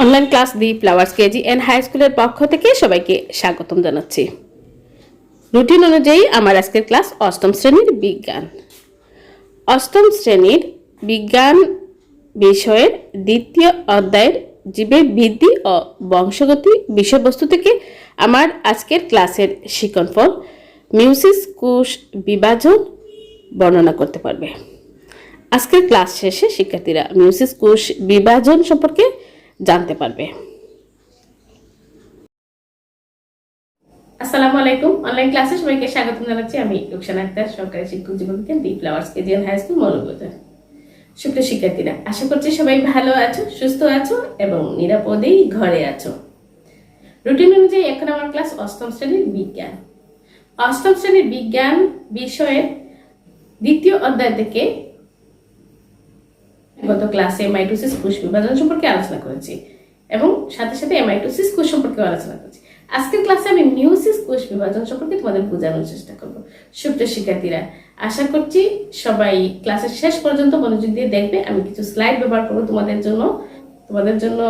Online class the flowers KG and high স্কুলের পক্ষ থেকে সবাইকে স্বাগতম জানাচ্ছি। রুটিন অনুযায়ী আমার আজকের ক্লাস অষ্টম শ্রেণীর বিজ্ঞান। অষ্টম শ্রেণীর বিজ্ঞান বিষয়ের দ্বিতীয় অধ্যায়ের জীবের বৃদ্ধি ও বংশগতি বিষয়বস্তু থেকে আমার আজকের ক্লাসের শিক্ষণফল মিউসিস কোষ বিভাজন বর্ণনা করতে পারবে। আজকের ক্লাস শেষে শিক্ষার্থীরা মিউসিস কোষ বিভাজন সম্পর্কে জানতে পারবে। আসসালামু আলাইকুম, অনলাইন ক্লাসে সবাইকে স্বাগতম জানাচ্ছি। আমি রুকসানা আক্তার, সরকারি শিক্ষক জীবনবিজ্ঞান the flowers KG and high school Moulvibazar. সুপ্রিয় শিক্ষার্থীরা, আশা করছি সবাই ভালো আছো, সুস্থ আছো এবং নিরাপদেই ঘরে আছো। রুটিন অনুযায়ী এখন আমার ক্লাস অষ্টম শ্রেণীর বিজ্ঞান। অষ্টম শ্রেণীর বিজ্ঞান বিষয়ের দ্বিতীয় অধ্যায় থেকে গত ক্লাসে মাইটোসিস কোষ বিভাজন সম্পর্কে আলোচনা করেছি এবং সাথে সাথে মাইটোসিস কোষ সম্পর্কে আলোচনা করেছি। আজকের ক্লাসে আমি মিউসিস কোষ বিভাজন সম্পর্কে তোমাদের বোঝানোর চেষ্টা করব। সুপ্রিয় শিক্ষার্থীরা, আশা করছি সবাই ক্লাসের শেষ পর্যন্ত মনোযোগ দিয়ে দেখবে। আমি কিছু স্লাইড ব্যবহার করব তোমাদের জন্য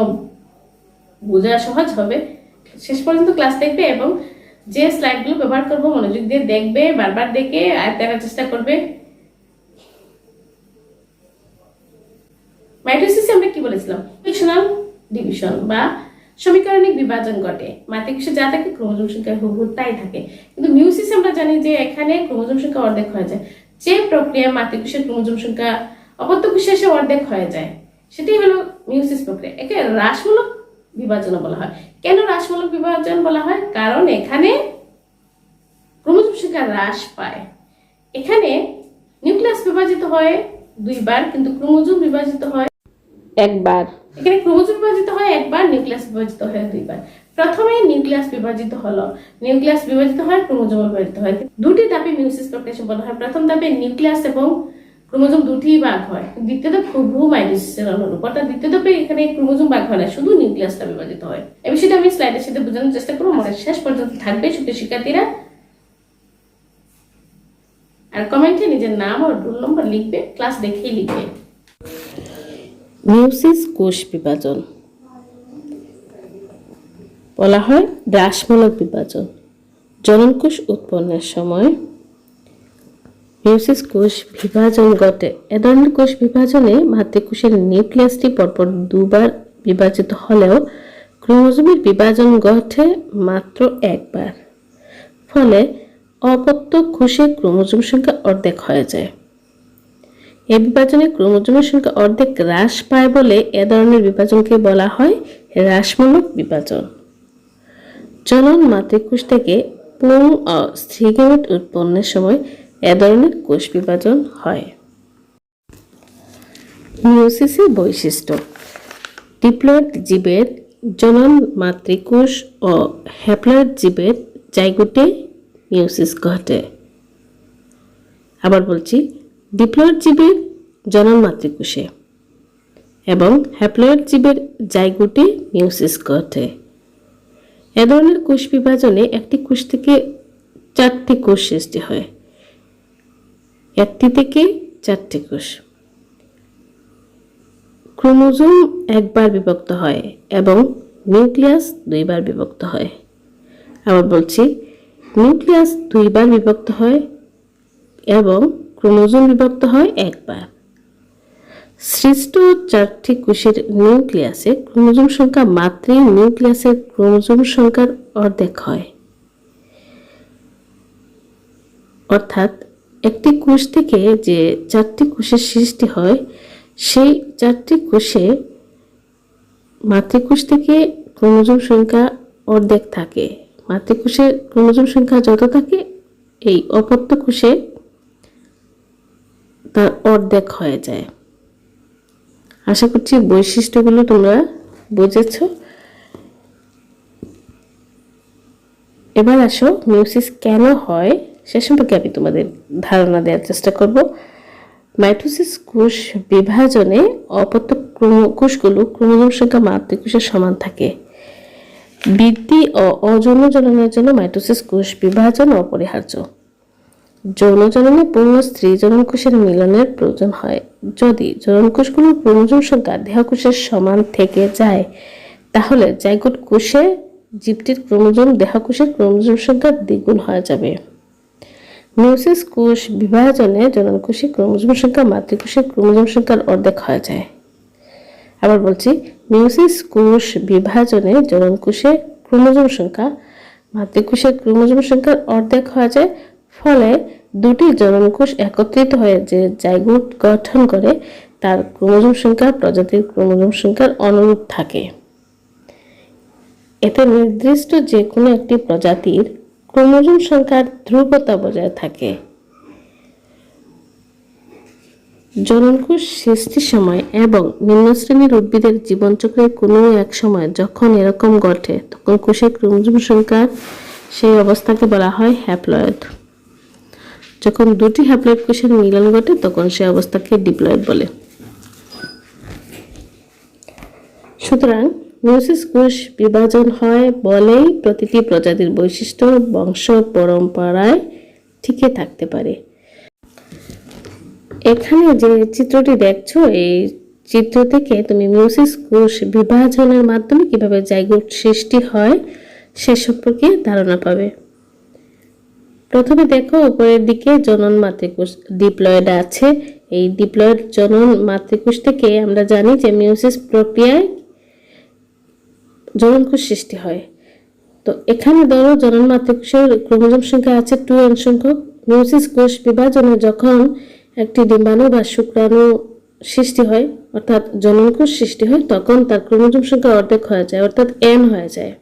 বোঝা সহজ হবে। শেষ পর্যন্ত ক্লাস দেখবে এবং যে স্লাইডগুলো ব্যবহার করব মনোযোগ দিয়ে দেখবে, বারবার দেখে আয়ত্ত করার চেষ্টা করবে। মাইটোসিসে আমরা কি বলেছিলাম? ফাংশনাল ডিভিশন বা সমীকরণিক বিভাজন ঘটে। মাতৃকোষে যা থাকে ক্রোমোজোম সংখ্যা হুবহু তাই থাকে, কিন্তু মিউসিসে আমরা জানি যে এখানে ক্রোমোজোম সংখ্যা অর্ধেক হয়ে যায়। যে প্রক্রিয়া মাতৃকোষের ক্রোমোজোম সংখ্যা অপত্যকোষে এসে অর্ধেক হয়ে যায়, সেটাই হলো মিউসিস প্রক্রিয়া। একে হ্রাসমূলক বিভাজন বলা হয়। কেন হ্রাসমূলক বিভাজন বলা হয়? কারণ এখানে ক্রোমোজোম সংখ্যা হ্রাস পায়। এখানে নিউক্লিয়াস বিভাজিত হয় দুইবার, কিন্তু ক্রোমোজোম বিভাজিত হয় একবার। এখানে ক্রোমোজোম বিভাজিত হয় একবার, নিউক্লিয়াস বিভাজিত হয় দুইবার। প্রথমে নিউক্লিয়াস বিভাজিত হলো, নিউক্লিয়াস বিভাজিত হয়, ক্রোমোজোম বিভাজিত হয়। দুটি ধাপে মিউসিস প্রক্রিয়া সম্পন্ন হয়। প্রথম ধাপে নিউক্লিয়াস এবং ক্রোমোজোম দুটি ভাগ হয়। দ্বিতীয় ধাপ হুবহু মাইটোসিসের অনুরূপ, অর্থাৎ দ্বিতীয় ধাপে এখানে ক্রোমোজোম ভাগ হয় না, শুধু নিউক্লিয়াসটা বিভাজিত হয়। এই বিষয়টা আমি স্লাইডের সাথে বোঝানোর চেষ্টা করব। আমাদের শেষ পর্যন্ত থাকবে সুপ্রিয় শিক্ষার্থীরা। আর কমেন্টে নিজের নাম ও রোল নম্বর লিখবে, ক্লাস দেখেই লিখবে। মিউসিস কোষ বিভাজন বলা হয় হ্রাসমূলক বিভাজন। জননকোষ উৎপন্নের সময় মিউসিস কোষ বিভাজন ঘটে। এ ধরনের কোষ বিভাজনে মাতৃকোষের নিউক্লিয়াসটি পরপর দুবার বিভাজিত হলেও ক্রোমোজোমের বিভাজন ঘটে মাত্র একবার। ফলে অপত্য কোষের ক্রোমোজোম সংখ্যা অর্ধেক হয়ে যায়। এই বিভাজনে ক্রোমোজোমের সংখ্যা অর্ধেক হ্রাস পায় বলে এ ধরনের বিভাজনকে বলা হয় হ্রাসমূলক বিভাজন। জনন মাতৃকোষ থেকে পুং ও স্ত্রী গ্যামেট উৎপন্নের সময় এ ধরনের কোষ বিভাজন হয়। মিউসিসের বৈশিষ্ট্য: ডিপ্লয়েড জীবের জনন মাতৃকোষ ও হ্যাপ্লয়েড জীবের জাইগোটে মিউসিস ঘটে। আবার বলছি, ডিপ্লয়েড জীবের জনন মাতৃকোষে এবং হ্যাপ্লয়েড জীবের জাইগোটে মিউসিস ঘটে। এ ধরনের কোষ বিভাজনে একটি কোষ থেকে চারটি কোষ সৃষ্টি হয়। একটি থেকে চারটি কোষ। ক্রোমোজোম একবার বিভক্ত হয় এবং নিউক্লিয়াস দুইবার বিভক্ত হয়। আবার বলছি, নিউক্লিয়াস দুইবার বিভক্ত হয় এবং ক্রোমোজোম বিভক্ত হয় একবার। সৃষ্ট চারটি কোষের নিউক্লিয়াসে ক্রোমোজোম সংখ্যা মাত্রই নিউক্লিয়াসের ক্রোমোজোম সংখ্যার অর্ধেক হয়। অর্থাৎ একটি কোষ থেকে যে চারটি কোষের সৃষ্টি হয়, সেই চারটি কোষে মাতৃকোষ থেকে ক্রোমোজোম সংখ্যা অর্ধেক থাকে। মাতৃকোষের ক্রোমোজোম সংখ্যা যত থাকে, এই অপত্য কোষে তার অর্ধেক হয়ে যায়। আশা করছি বৈশিষ্ট্যগুলো তোমরা বুঝেছ। এবার আসো, মিউসিস কেন হয় সে সম্পর্কে আমি তোমাদের ধারণা দেওয়ার চেষ্টা করব। মাইটোসিস কোষ বিভাজনে অপত্য কোষগুলো ক্রোমোজোম সংখ্যা মাতৃকোষের সমান থাকে। বৃদ্ধি ও অযৌন জননের জন্য মাইটোসিস কোষ বিভাজন অপরিহার্য। যৌন জননে পুং ও স্ত্রী জননকোষের মিলনের প্রয়োজন হয়। যদি জননকোষগুলোর ক্রোমোজোম সংখ্যা দেহকোষের সমান থেকে যায়, তাহলে জাইগোট কোষে জীবটির ক্রোমোজোম দেহকোষের ক্রোমোজোম সংখ্যা দ্বিগুণ হয়ে যাবে। মিওসিস কোষ বিভাজনে জননকোষে ক্রোমোজোম সংখ্যা মাতৃকোষের ক্রোমোজোম সংখ্যার অর্ধেক হয়ে যায়। আবার বলছি, মিওসিস কোষ বিভাজনে জননকোষে ক্রোমোজোম সংখ্যা মাতৃকোষের ক্রোমোজোম সংখ্যার অর্ধেক হয়ে যায়। ফলে দুটি জননকোষ একত্রিত হয়ে যে জাইগোট গঠন করে তার ক্রোমোজোম সংখ্যা প্রজাতির ক্রোমোজোম সংখ্যার অনুরূপ থাকে। এতে নির্দিষ্ট যে কোনো একটি প্রজাতির ক্রোমোজোম সংখ্যার ধ্রুবতা বজায় থাকে। জননকোষ সৃষ্টির সময় এবং নিম্ন শ্রেণীর উদ্ভিদের জীবনচক্রের কোনো এক সময় যখন এরকম ঘটে তখন কোষের ক্রোমোজোম সংখ্যার সেই অবস্থাকে বলা হয় হ্যাপ্লয়েড। যখন দুটি হ্যাপ্লয়েড কোষের মিলন ঘটে তখন সেই অবস্থাকে ডিপ্লয়েড বলে। সুতরাং মিওসিস কোষ বিভাজন হয় বলেই প্রতিটি প্রজাতির বৈশিষ্ট্য বংশ পরম্পরায় টিকে থাকতে পারে। এখানে যে চিত্রটি দেখছো, এই চিত্র থেকে তুমি মিওসিস কোষ বিভাজনের মাধ্যমে কিভাবে জাইগোট সৃষ্টি হয় সে সম্পর্কে ধারণা পাবে। প্রথমে দেখো, উপরের দিকে জনন মাতৃকোষ ডিপ্লয়েড আছে। এই ডিপ্লয়েড জনন মাতৃকোষ থেকে আমরা জানি যে মিওসিস প্রক্রিয়ায় জননকোষ সৃষ্টি হয়। তো এখানে ধরো জনন মাতৃকোষের ক্রোমোজোম সংখ্যা আছে 2n সংখ্যক। মিওসিস কোষ বিভাজনে যখন একটি ডিম্বাণু বা শুক্রাণু সৃষ্টি হয়, অর্থাৎ জননকোষ সৃষ্টি হয়, তখন তার ক্রোমোজোম সংখ্যা অর্ধেক হয়ে যায়, অর্থাৎ n হয়ে যায়।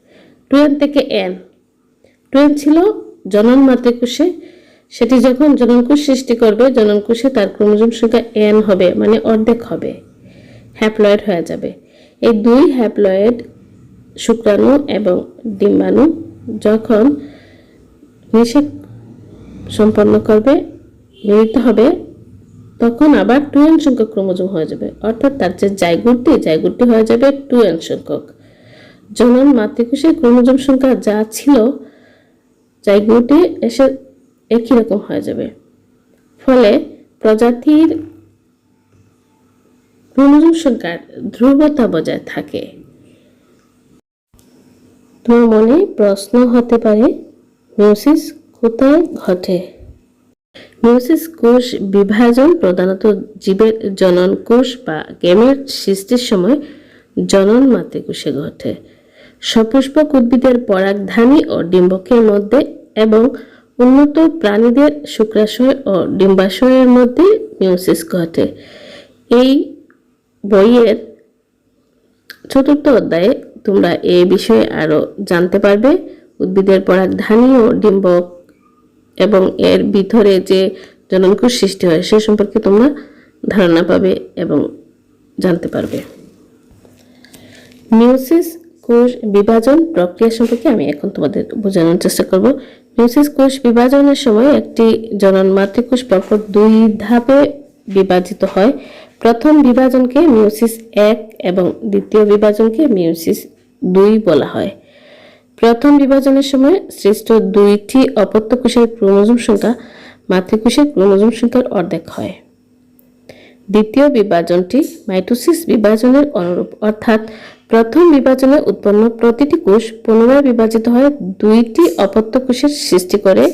2n থেকে n। 2n ছিল জনন মাতৃকোষে, সেটি যখন জননকোষ সৃষ্টি করবে জননকোষে তার ক্রোমোজোম সংখ্যা n হবে, মানে অর্ধেক হবে, হ্যাপ্লয়েড হয়ে যাবে। এই দুই হ্যাপ্লয়েড শুক্রাণু এবং ডিম্বাণু যখন নিষেক সম্পন্ন করবে, মিলিত হবে, তখন আবার 2n সংখ্যক ক্রোমোজোম হয়ে যাবে, অর্থাৎ তার যে জাইগোটটি হয়ে যাবে 2n সংখ্যক। জনন মাতৃকোষের ক্রোমোজোম সংখ্যা যা ছিল জাইগোটে এসে একই রকম হয়ে যাবে। ফলে প্রজাতির ক্রোমোজোম সংখ্যার ধ্রুবতা বজায় থাকে। তোমার মনে প্রশ্ন হতে পারে, মিওসিস কোথায় ঘটে? মিওসিস কোষ বিভাজন প্রধানত জীবের জনন কোষ বা গেমেট সৃষ্টির সময় জনন মাতৃকোষে ঘটে। সপুষ্পক উদ্ভিদের পরাগধানী ও ডিম্বকের মধ্যে এবং উন্নত প্রাণীদের শুক্রাশয় ও ডিম্বাশয়ের মধ্যে মিওসিস ঘটে। এই বইয়ের 4র্থ অধ্যায়ে তোমরা এই বিষয়ে আরো জানতে পারবে। উদ্ভিদের পরাগধানী ও ডিম্বক এবং এর ভিতরে যে জননকোষ সৃষ্টি হয় সে সম্পর্কে তোমরা ধারণা পাবে এবং জানতে পারবে। মিওসিস কোষ বিভাজন প্রক্রিয়া সম্পর্কে আমি এখন তোমাদের বোঝানোর চেষ্টা করব। মিওসিস কোষ বিভাজনের সময় একটি জনন মাতৃকোষ পরপর 2 ধাপে বিভাজিত হয়। প্রথম বিভাজনকে মিওসিস 1 এবং দ্বিতীয় বিভাজনকে মিওসিস 2 বলা হয়। প্রথম বিভাজনের সময় সৃষ্ট 2টি অপত্য কোষের ক্রোমোজোম সংখ্যা মাতৃকোষের ক্রোমোজোম সংখ্যার অর্ধেক হয়। দ্বিতীয় বিভাজনটি মাইটোসিস বিভাজনের অনুরূপ, অর্থাৎ প্রথম বিভাজনে উৎপন্ন প্রতিটি কোষ পুনরায় বিভাজিত হয়ে 2টি অপত্য কোষের সৃষ্টি করে।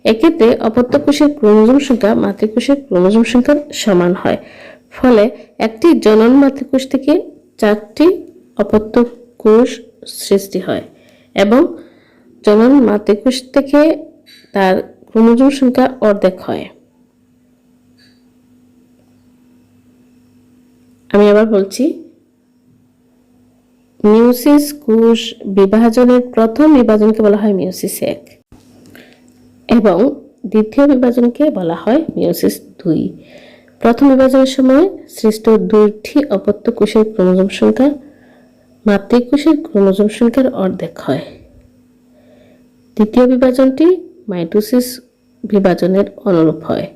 এক্ষেত্রে অপত্য কোষের ক্রোমোজোম সংখ্যা মাতৃকোষের ক্রোমোজোম সংখ্যার সমান হয়। ফলে একটি জনন মাতৃকোষ থেকে 4টি অপত্য কোষ সৃষ্টি হয় এবং জনন মাতৃকোষ থেকে তার ক্রোমোজোম সংখ্যা অর্ধেক হয়। আমি আবার বলছি, মিওসিস কোষ বিভাজনের প্রথম বিভাজনকে বলা হয় মিওসিস 1 এবং দ্বিতীয় বিভাজনকে বলা হয় মিওসিস 2। প্রথম বিভাজনের সময় সৃষ্ট 2টি অপত্য কোষের ক্রোমোজোম সংখ্যা মাতৃকোষের ক্রোমোজোম সংখ্যার অর্ধেক হয়। দ্বিতীয় বিভাজনটি মাইটোসিস বিভাজনের অনুরূপ হয়,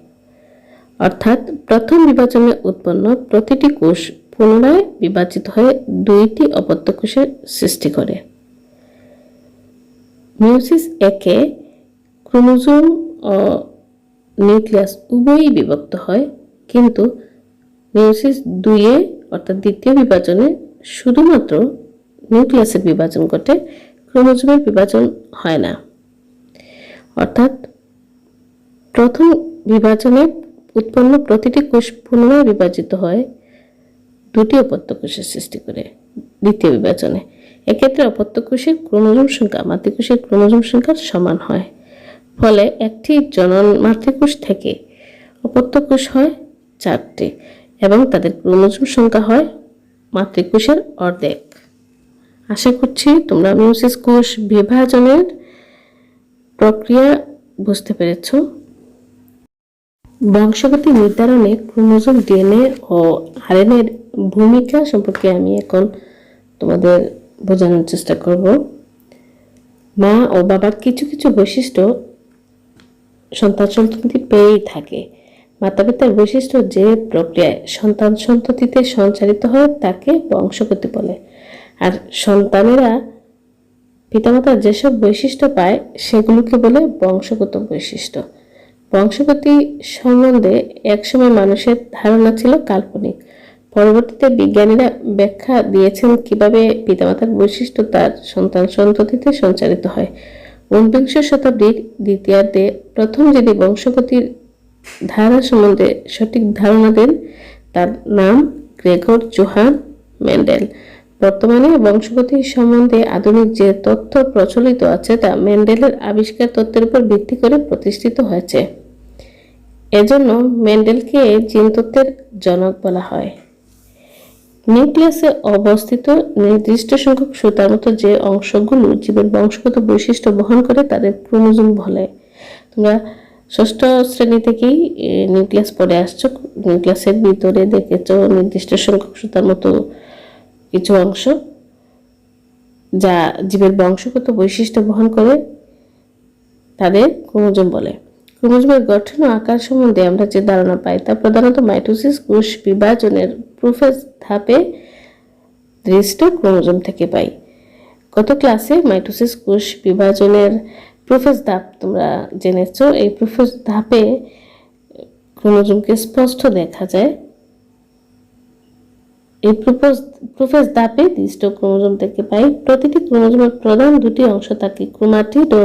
অর্থাৎ প্রথম বিভাজনে উৎপন্ন প্রতিটি কোষ পুনরায় বিভাজিত হয়ে 2টি অপত্য কোষের সৃষ্টি করে। মিওসিস 1-এ ক্রোমোজোম ও নিউক্লিয়াস উভয়ই বিভক্ত হয়, কিন্তু মিওসিস 2-এ অর্থাৎ দ্বিতীয় বিভাজনে শুধুমাত্র নিউক্লিয়াসের বিভাজন ঘটে, ক্রোমোজোমের বিভাজন হয় না। অর্থাৎ প্রথম বিভাজনে উৎপন্ন প্রতিটি কোষ পুনরায় বিভাজিত হয় দুটি অপত্য কোষের সৃষ্টি করে দ্বিতীয় বিভাজনে। এক্ষেত্রে অপত্য কোষের ক্রোমোজোম সংখ্যা মাতৃকোষের ক্রোমোজোম সংখ্যার সমান হয়। ফলে একটি জনন মাতৃকোষ থেকে অপত্য কোষ হয় 4টি এবং তাদের ক্রোমোজোম সংখ্যা হয় মাতৃকোষের অর্ধেক। আশা করছি তোমরা মিয়োসিস কোষ বিভাজনের প্রক্রিয়া বুঝতে পেরেছ। বংশগতি নির্ধারণে ক্রোমোজোম, ডিএনএ ও আরএনএ এর ভূমিকা সম্পর্কে আমি এখন তোমাদের বোঝানোর চেষ্টা করব। মা ও বাবার কিছু কিছু বৈশিষ্ট্য সন্তান সন্ততি পেয়েই থাকে। মাতা পিতার বৈশিষ্ট্য যে প্রক্রিয়ায় সন্তান সন্ততিতে সঞ্চারিত হয় তাকে বংশগতি বলে। আর সন্তানেরা পিতামাতার যেসব বৈশিষ্ট্য পায় সেগুলোকে বলে বংশগত বৈশিষ্ট্য। বংশগতি সম্বন্ধে একসময় মানুষের ধারণা ছিল কাল্পনিক। পরবর্তীতে বিজ্ঞানীরা ব্যাখ্যা দিয়েছেন কিভাবে পিতামাতার বৈশিষ্ট্য তার সন্তান সন্ততিতে সঞ্চারিত হয়। 19বিংশ শতাব্দীর দ্বিতীয়ার্ধে প্রথম যিনি বংশগতির ধারা সম্বন্ধে সঠিক ধারণা দেন তার নাম গ্রেগর জোহান মেন্ডেল। বর্তমানে বংশগতি সম্বন্ধে আধুনিক যে তথ্য প্রচলিত আছে তা মেন্ডেলের আবিষ্কার তত্ত্বের উপর ভিত্তি করে প্রতিষ্ঠিত হয়েছে। এজন্য মেন্ডেলকে জিনতত্ত্বের জনক বলা হয়। নিউক্লিয়াসে অবস্থিত নির্দিষ্ট সংখ্যক সুতার মতো যে অংশগুলো জীবের বংশগত বৈশিষ্ট্য বহন করে তাদের ক্রোমোজোম বলে। তোমরা ষষ্ঠ শ্রেণী থেকেই নিউক্লিয়াস পড়ে আসছো। নিউক্লিয়াসের ভিতরে দেখেছো নির্দিষ্ট সংখ্যক সুতার মতো কিছু অংশ যা জীবের বংশগত বৈশিষ্ট্য বহন করে তাদের ক্রোমোজোম বলে। ক্রোমোজোমের গঠন ও আকার সম্বন্ধে আমরা যে ধারণা পাই তা প্রধানত মাইটোসিস কোষ বিভাজনের প্রোফেজ ধাপে দৃষ্ট ক্রোমোজোম থেকে পাই। গত ক্লাসে মাইটোসিস কোষ বিভাজনের প্রোফেজ ধাপ তোমরা জেনেছো। এই প্রোফেজ ধাপে ক্রোমোজোমকে স্পষ্ট দেখা যায়। এই প্রোফেজ ধাপে দৃষ্ট ক্রোমোজোম থেকে পাই। প্রতিটি ক্রোমোজোমের প্রধান দুটি অংশ থাকে, ক্রোমাটিড ও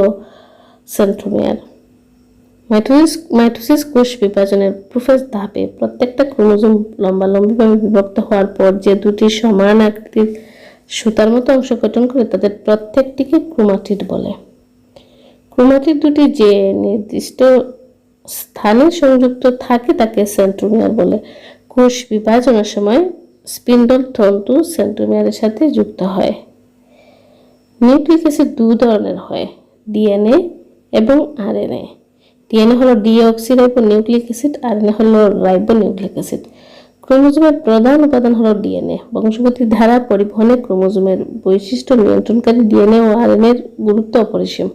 সেন্ট্রোমিয়ার। মাইটোসিস কোষ বিভাজনের প্রোফেজ ধাপে প্রত্যেকটা ক্রোমোজোম লম্বালম্বিভাবে বিভক্ত হওয়ার পর যে দুটি সমান আকৃতির সুতার মতো অংশ গঠন করে তাদের প্রত্যেকটিকে ক্রোমাটিড বলে। ক্রোমাটিড দুটি যে নির্দিষ্ট স্থানে সংযুক্ত থাকে তাকে সেন্ট্রোমিয়ার বলে। কোষ বিভাজনের সময় স্পিন্ডল তন্তু সেন্ট্রোমিয়ারের সাথে যুক্ত হয়। নিউক্লিক অ্যাসিড দুই ধরনের হয়, ডিএনএ এবং আরএনএ। ডিএনএ হলো ডিঅক্সিরাইবোনিউক্লিক অ্যাসিড, আরএনএ হলো রাইবোনিউক্লিক অ্যাসিড। ক্রোমোজোমের প্রধান উপাদান হলো ডিএনএ। বংশগতির ধারা পরিবহনে ক্রোমোজোমের বৈশিষ্ট্য নিয়ন্ত্রণকারী ডিএনএ ও আরএনএ এর গুরুত্ব অপরিসীম।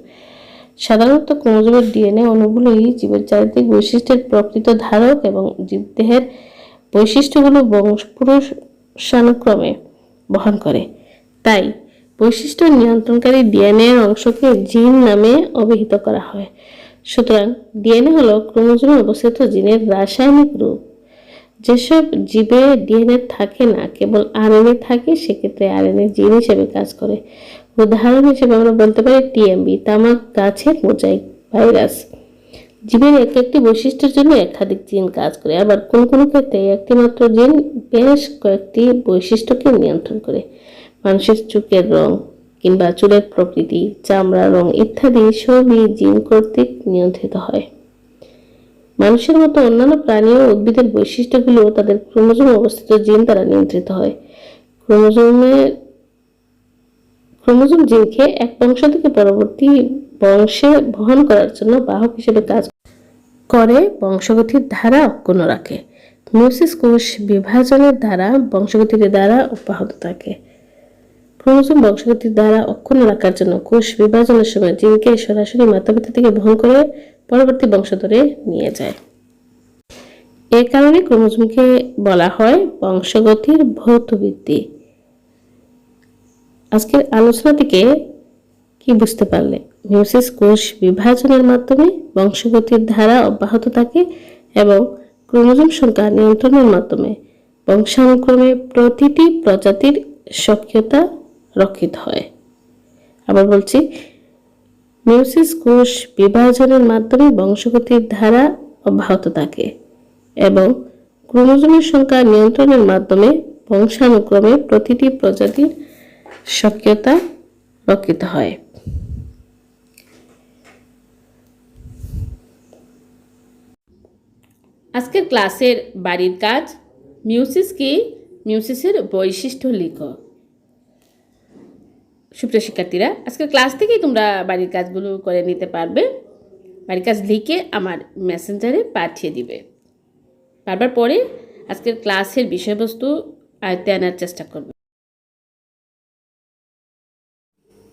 সাধারণত ক্রোমোজোমের ডিএনএ অণুগুলোই জীবের চারিত্রিক বৈশিষ্ট্যের প্রকৃত ধারক এবং জীবদেহের বৈশিষ্ট্যগুলো বংশপুরুষানুক্রমে বহন করে। তাই বৈশিষ্ট্য নিয়ন্ত্রণকারী ডিএনএ এর অংশকে জিন নামে অভিহিত করা হয়। সুতরাং ডিএনএ হলো ক্রোমোজোমে অবস্থিত জিনের রাসায়নিক রূপ। যেসব জীবে ডিএনএ থাকে না, কেবল আরএনএ থাকে, সেক্ষেত্রে আরএনএ জিন হিসেবে কাজ করে। উদাহরণ হিসেবে আমরা বলতে পারি টিএমবি, তামাক গাছের মোজাইক ভাইরাস। জীবের এক একটি বৈশিষ্ট্যের জন্য একাধিক জিন কাজ করে, আবার কোন কোন ক্ষেত্রে একটি মাত্র জিন বেশ কয়েকটি বৈশিষ্ট্যকে নিয়ন্ত্রণ করে। মানুষের চোখের রং কিংবা চুলের প্রকৃতি, চামড়ার রং ইত্যাদি সবই জিন কর্তৃক নিয়ন্ত্রিত হয়। মানুষের মতো অন্যান্য প্রাণী ও উদ্ভিদের বৈশিষ্ট্যগুলো তাদের ক্রোমোজোমে অবস্থিত জিন দ্বারা নিয়ন্ত্রিত হয়। ক্রোমোজোম জিনকে এক বংশ থেকে পরবর্তী বংশে বহন করার জন্য বাহক হিসেবে কাজ করে, বংশগতির ধারা অক্ষুণ্ণ রাখে। মিয়োসিস কোষ বিভাজনের দ্বারা বংশগতির ধারা অব্যাহত থাকে। ক্রোমোজোম বংশগতির দ্বারা অক্ষুণ্ণ রাখার জন্য কোষ বিভাজনের সময় জিনকে সরাসরি মাতাপিতা থেকে বহন করে পরবর্তী বংশধরে নিয়ে যায়। এ কারণে ক্রোমোজোমকে বলা হয় বংশগতির ভৌতভিত্তি। আজকের আলোচনা থেকে কি বুঝতে পারলে? মিয়োসিস কোষ বিভাজনের মাধ্যমে বংশগতির ধারা অব্যাহত থাকে এবং ক্রোমোজোম সংখ্যা নিয়ন্ত্রণের মাধ্যমে বংশানুক্রমে প্রতিটি প্রজাতির সক্রিয়তা রক্ষিত হয়। আবার বলছি, মেয়োসিস কোষ বিভাজনের মাধ্যমে বংশগতির ধারা অব্যাহত থাকে এবং ক্রোমোজোমের সংখ্যা নিয়ন্ত্রণের মাধ্যমে বংশানুক্রমে প্রতিটি প্রজাতির সক্রিয়তা রক্ষিত হয়। আজকের ক্লাসের বাড়ির কাজ, মিয়োসিস কি, মিয়োসিসের বৈশিষ্ট্য লিখো। সুপ্রিয় শিক্ষার্থীরা, আজকের ক্লাস থেকেই তোমরা বাড়ির কাজগুলো করে নিতে পারবে। বাড়ির কাজ লিখে আমার মেসেঞ্জারে পাঠিয়ে দিবে। বারবার পরে আজকের ক্লাসের বিষয়বস্তু আয়ত্তে আনার চেষ্টা করবে।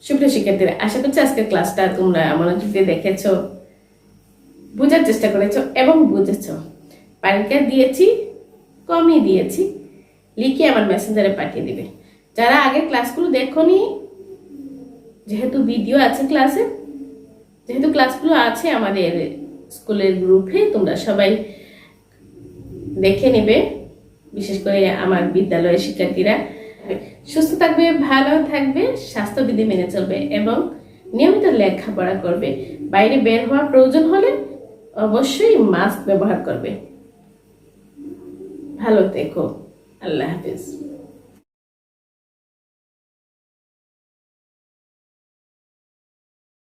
সুপ্রিয় শিক্ষার্থীরা, আশা করছি আজকের ক্লাসটা তোমরা মনোযোগ দিয়ে দেখেছো, বোঝার চেষ্টা করেছো এবং বুঝেছো। বাড়ির কাজ দিয়েছি, কমই দিয়েছি, লিখে আমার মেসেঞ্জারে পাঠিয়ে দিবে। যারা আগের ক্লাসগুলো দেখোনি, যেহেতু ভিডিও আছে ক্লাসে, যেহেতু ক্লাসগুলো আছে আমাদের স্কুলের গ্রুপে, তোমরা সবাই দেখে নেবে। বিশেষ করে আমার বিদ্যালয়ের শিক্ষার্থীরা সুস্থ থাকবে, ভালো থাকবে, স্বাস্থ্যবিধি মেনে চলবে এবং নিয়মিত লেখাপড়া করবে। বাইরে বের হওয়ার প্রয়োজন হলে অবশ্যই মাস্ক ব্যবহার করবে। ভালো থেকো। আল্লাহ হাফেজ।